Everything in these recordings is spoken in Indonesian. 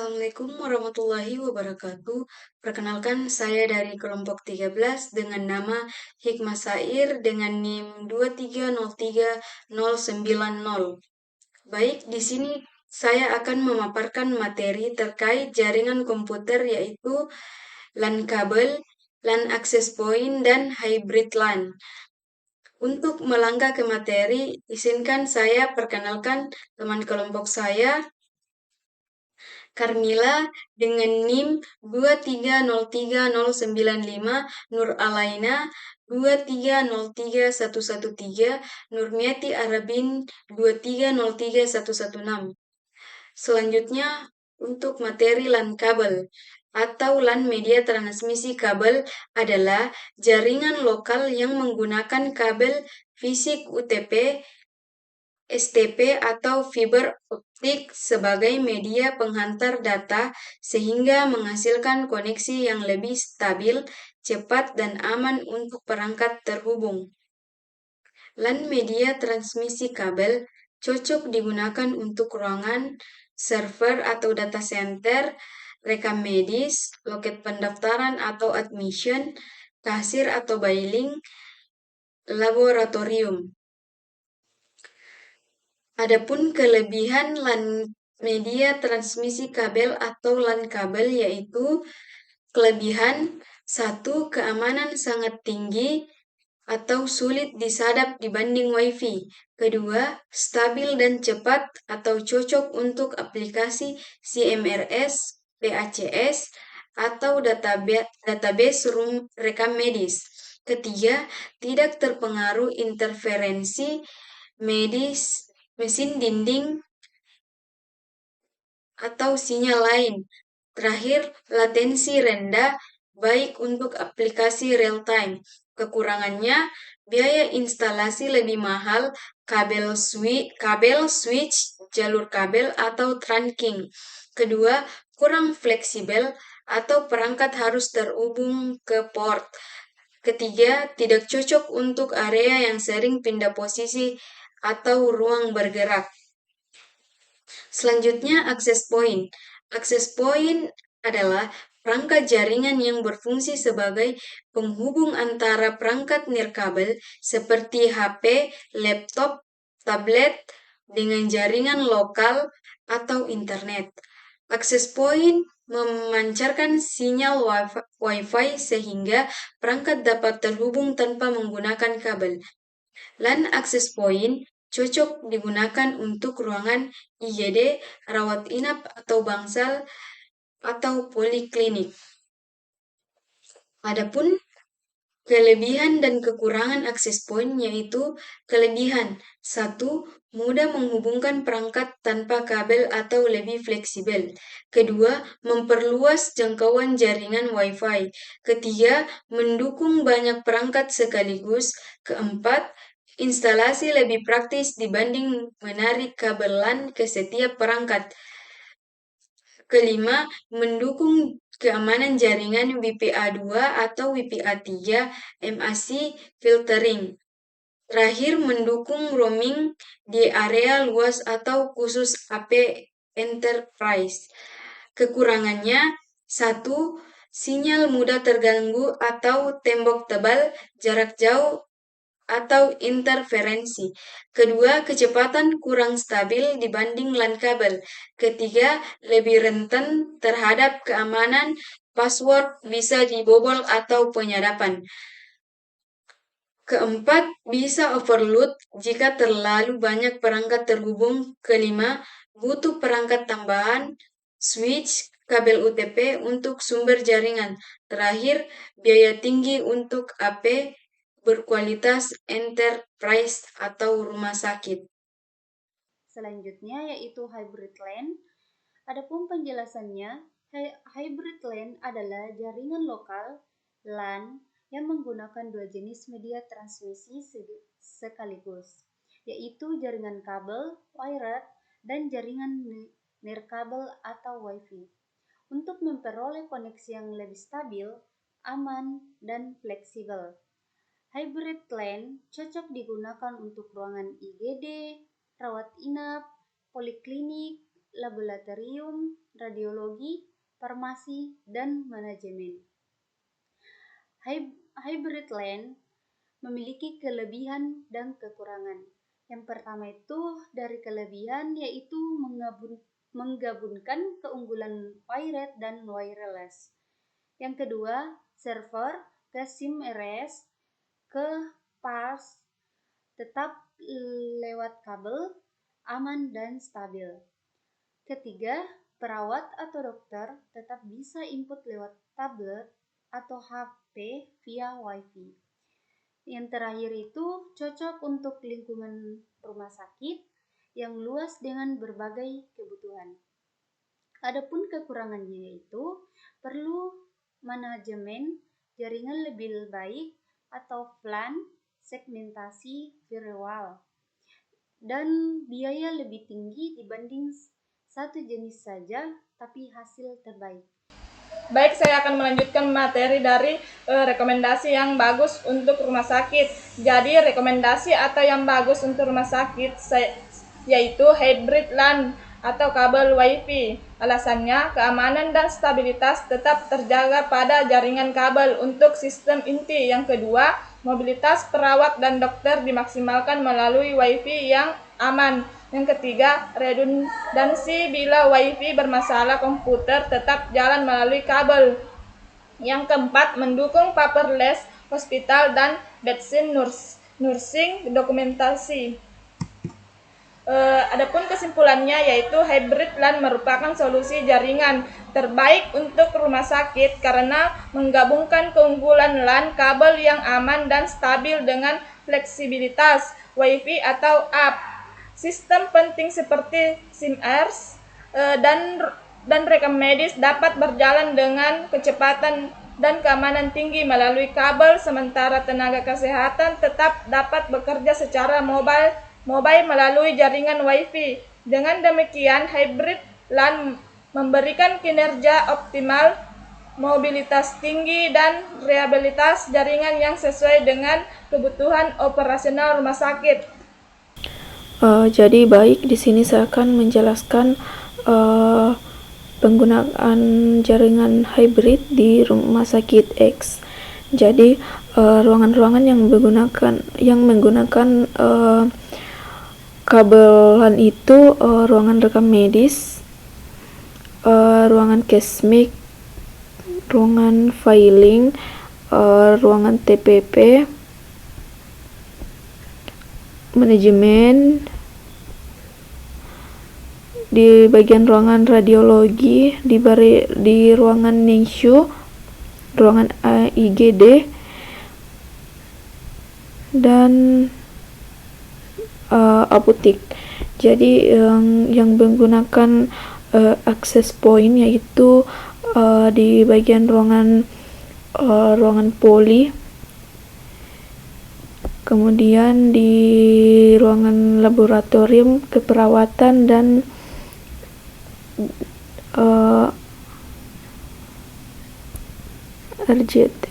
Assalamualaikum warahmatullahi wabarakatuh. Perkenalkan saya dari kelompok 13 dengan nama Hikmah Sair dengan NIM 2303090. Baik, di sini saya akan memaparkan materi terkait jaringan komputer yaitu LAN kabel, LAN access point, dan hybrid LAN. Untuk melangkah ke materi, izinkan saya perkenalkan teman kelompok saya, Carmila dengan NIM 2303095, Nur Alaina 2303113, Nurmiati Arabin 2303116. Selanjutnya untuk materi LAN kabel atau LAN media transmisi kabel adalah jaringan lokal yang menggunakan kabel fisik UTP, STP atau fiber optik sebagai media penghantar data sehingga menghasilkan koneksi yang lebih stabil, cepat, dan aman untuk perangkat terhubung. LAN media transmisi kabel cocok digunakan untuk ruangan, server atau data center, rekam medis, loket pendaftaran atau admission, kasir atau billing, laboratorium. Adapun kelebihan LAN media transmisi kabel atau LAN kabel yaitu kelebihan 1. Keamanan sangat tinggi atau sulit disadap dibanding WiFi. Kedua, stabil dan cepat atau cocok untuk aplikasi CMRS, PACS, atau database rekam medis. Ketiga, tidak terpengaruh interferensi medis, mesin dinding, atau sinyal lain. Terakhir, latensi rendah, baik untuk aplikasi real-time. Kekurangannya, biaya instalasi lebih mahal, kabel switch, jalur kabel, atau trunking. Kedua, kurang fleksibel atau perangkat harus terhubung ke port. Ketiga, tidak cocok untuk area yang sering pindah posisi atau ruang bergerak. Selanjutnya, access point. Access point adalah perangkat jaringan yang berfungsi sebagai penghubung antara perangkat nirkabel seperti HP, laptop, tablet dengan jaringan lokal atau internet. Access point memancarkan sinyal Wi-Fi sehingga perangkat dapat terhubung tanpa menggunakan kabel. LAN access point cocok digunakan untuk ruangan IGD, rawat inap atau bangsal, atau poliklinik. Adapun kelebihan dan kekurangan access point yaitu kelebihan 1. Mudah menghubungkan perangkat tanpa kabel atau lebih fleksibel. Kedua, memperluas jangkauan jaringan Wi-Fi. Ketiga, mendukung banyak perangkat sekaligus. Keempat, instalasi lebih praktis dibanding menarik kabel LAN ke setiap perangkat. Kelima, mendukung keamanan jaringan WPA2 atau WPA3 MAC filtering. Terakhir, mendukung roaming di area luas atau khusus AP enterprise. Kekurangannya, 1. Sinyal mudah terganggu atau tembok tebal, jarak jauh, atau interferensi. Kedua, kecepatan kurang stabil dibanding LAN kabel. Ketiga, lebih rentan terhadap keamanan, password bisa dibobol atau penyadapan. Keempat, bisa overload jika terlalu banyak perangkat terhubung. Kelima, butuh perangkat tambahan, switch, kabel UTP untuk sumber jaringan. Terakhir, biaya tinggi untuk AP berkualitas enterprise atau rumah sakit. Selanjutnya yaitu hybrid LAN. Adapun penjelasannya, hybrid LAN adalah jaringan lokal LAN yang menggunakan dua jenis media transmisi sekaligus, yaitu jaringan kabel wired dan jaringan nirkabel atau Wi-Fi, untuk memperoleh koneksi yang lebih stabil, aman, dan fleksibel. Hybrid LAN cocok digunakan untuk ruangan IGD, rawat inap, poliklinik, laboratorium, radiologi, farmasi, dan manajemen. Hybrid LAN memiliki kelebihan dan kekurangan. Yang pertama itu dari kelebihan yaitu menggabungkan keunggulan wired dan wireless. Yang kedua, server ke SIM RS ke PAS tetap lewat kabel, aman dan stabil. Ketiga, perawat atau dokter tetap bisa input lewat tablet atau HP via Wi-Fi. Yang terakhir itu cocok untuk lingkungan rumah sakit yang luas dengan berbagai kebutuhan. Adapun kekurangannya yaitu perlu manajemen jaringan lebih baik atau plan segmentasi firewall dan biaya lebih tinggi dibanding satu jenis saja tapi hasil terbaik. Baik, saya akan melanjutkan materi dari rekomendasi yang bagus untuk rumah sakit. Jadi, rekomendasi atau yang bagus untuk rumah sakit yaitu hybrid LAN atau kabel Wi-Fi. Alasannya, keamanan dan stabilitas tetap terjaga pada jaringan kabel untuk sistem inti. Yang kedua, mobilitas perawat dan dokter dimaksimalkan melalui Wi-Fi yang aman. Yang ketiga, redundansi bila Wi-Fi bermasalah komputer tetap jalan melalui kabel. Yang keempat, mendukung paperless hospital dan bedside nursing dokumentasi. Adapun kesimpulannya yaitu hybrid LAN merupakan solusi jaringan terbaik untuk rumah sakit karena menggabungkan keunggulan LAN kabel yang aman dan stabil dengan fleksibilitas Wi-Fi atau app. Sistem penting seperti SIM-RS dan rekam medis dapat berjalan dengan kecepatan dan keamanan tinggi melalui kabel, sementara tenaga kesehatan tetap dapat bekerja secara mobile melalui jaringan Wi-Fi. Dengan demikian, hybrid LAN memberikan kinerja optimal, mobilitas tinggi, dan reliabilitas jaringan yang sesuai dengan kebutuhan operasional rumah sakit. Jadi baik, di sini saya akan menjelaskan penggunaan jaringan hybrid di rumah sakit X. Jadi ruangan-ruangan yang menggunakan kabel LAN itu ruangan rekam medis, ruangan kesmik, ruangan filing, ruangan TPP, manajemen, di bagian ruangan radiologi, di ruangan NICU, ruangan IGD, dan apotek. Jadi yang menggunakan access point yaitu di bagian ruangan poli, kemudian di ruangan laboratorium keperawatan dan RJT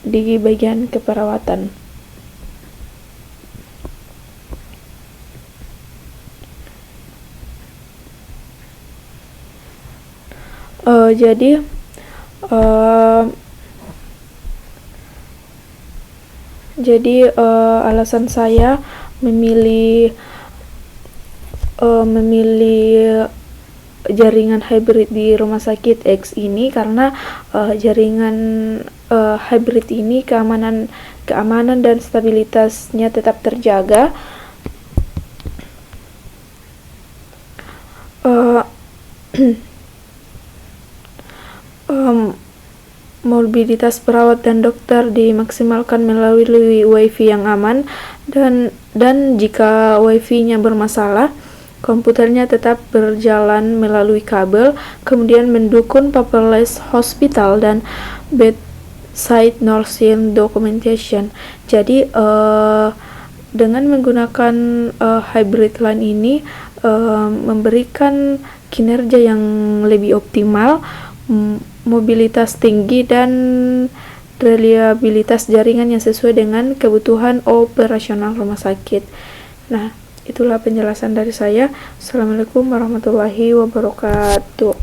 di bagian keperawatan. Jadi alasan saya memilih jaringan hybrid di rumah sakit X ini karena jaringan hybrid ini keamanan dan stabilitasnya tetap terjaga. Mobilitas perawat dan dokter dimaksimalkan melalui Wi-Fi yang aman, dan jika Wi-Fi-nya bermasalah, komputernya tetap berjalan melalui kabel. Kemudian mendukung paperless hospital dan bedside nursing documentation. Jadi dengan menggunakan hybrid LAN ini memberikan kinerja yang lebih optimal, mobilitas tinggi, dan reliabilitas jaringan yang sesuai dengan kebutuhan operasional rumah sakit. Nah, Itulah penjelasan dari saya. Assalamualaikum warahmatullahi wabarakatuh.